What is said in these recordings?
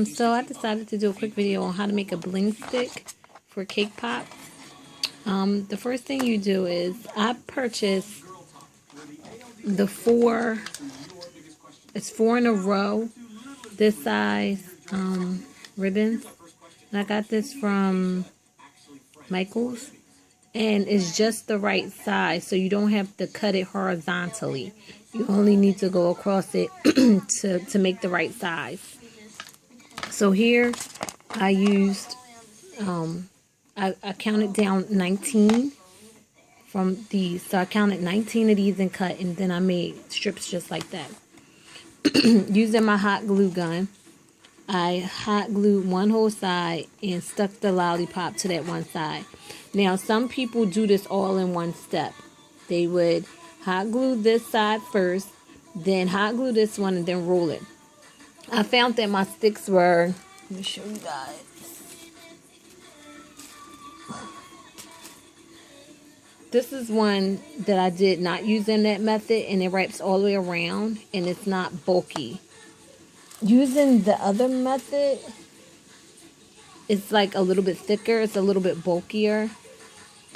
So I decided to do a quick video on how to make a bling stick for cake pop. The first thing you do is I purchased the it's 4 in a row, this size ribbons. And I got this from Michael's, and it's just the right size, so you don't have to cut it horizontally. You only need to go across it to make the right size. So here I used, I counted down 19 from these. So I counted 19 of these and cut, and then I made strips just like that. Using my hot glue gun, I hot glued one whole side and stuck the lollipop to that one side. Now, some people do this all in one step. They would hot glue this side first, then hot glue this one, and then roll it. I found that my sticks were, let me show you guys. This is one that I did not using that method, and it wraps all the way around, and it's not bulky. Using the other method, it's like a little bit thicker, it's a little bit bulkier.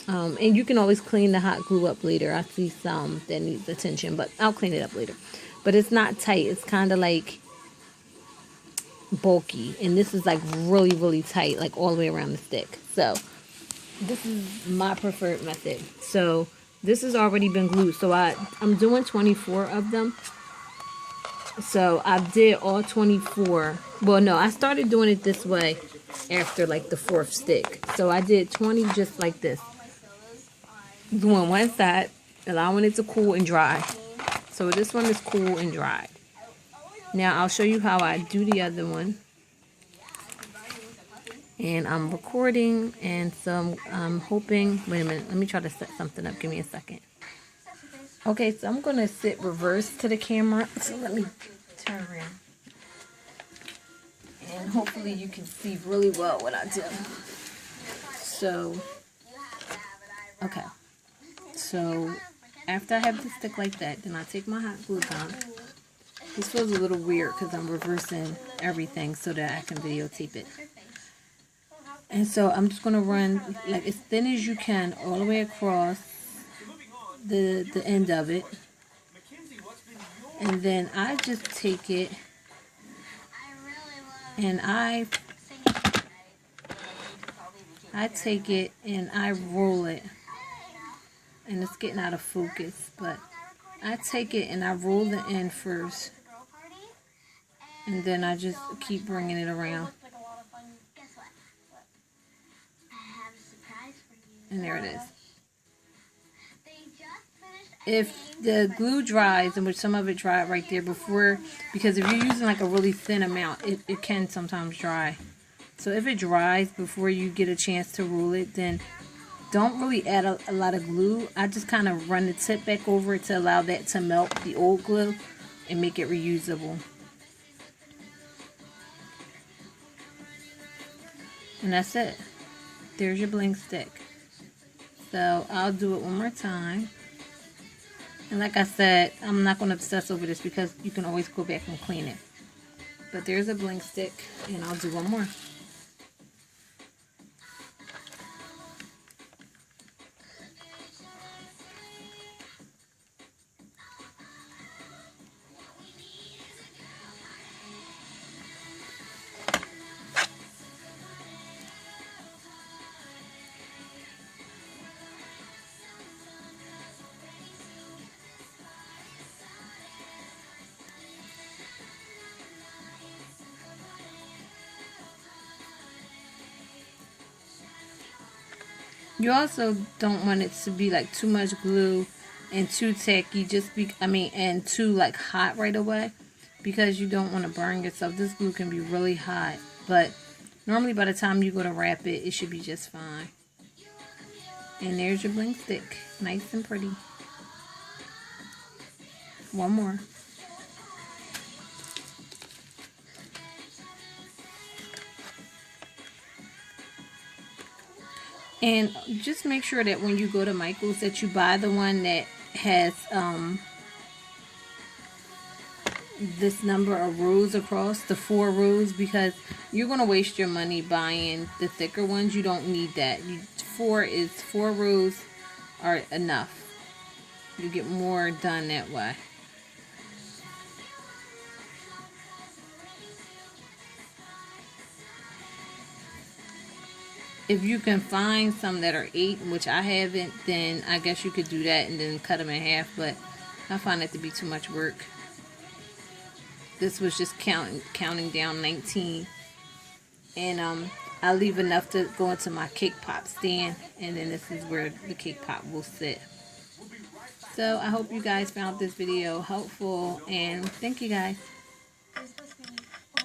And you can always clean the hot glue up later. I see some that needs attention, but I'll clean it up later. But it's not tight, it's kind of like bulky, and this is like really, really tight, like all the way around the stick. So this is my preferred method. So this has already been glued, so I'm doing 24 of them. So I did all 24. Well, no, I started doing it this way after like the 4th stick. So I did 20 just like this, doing one side, allowing it to cool and dry. So this one is cool and dry. Now I'll show you how I do the other one. And I'm recording, and so I'm hoping, wait a minute, let me try to set something up. Give me a second. Okay, so I'm going to sit reverse to the camera. So let me turn around. And hopefully you can see really well what I do. So, okay. So, after I have the stick like that, then I take my hot glue gun. This feels a little weird because I'm reversing everything so that I can videotape it. And so I'm just going to run like as thin as you can all the way across the end of it. And then I just take it and I take it and I roll it. And it's getting out of focus, but I take it and I roll the end first. And then I just keep bringing it around. And there it is. If the glue dries, and which some of it dried right there before, because if you're using like a really thin amount, it can sometimes dry. So if it dries before you get a chance to roll it, then don't really add a lot of glue. I just kind of run the tip back over it to allow that to melt the old glue and make it reusable. And that's it. There's your bling stick. So I'll do it one more time. And like I said, I'm not going to obsess over this because you can always go back and clean it. But there's a bling stick, and I'll do one more. You also don't want it to be like too much glue and too tacky, and too like hot right away, because you don't want to burn yourself. This glue can be really hot, but normally by the time you go to wrap it, it should be just fine. And there's your bling stick, nice and pretty. One more. And just make sure that when you go to Michael's that you buy the one that has this number of rows across, the 4 rows, because you're going to waste your money buying the thicker ones. You don't need that. 4 rows are enough. You get more done that way. If you can find some that are 8, which I haven't, then I guess you could do that and then cut them in half, but I find it to be too much work. This was just counting down 19. And I leave enough to go into my cake pop stand, and then this is where the cake pop will sit. So I hope you guys found this video helpful, and thank you guys.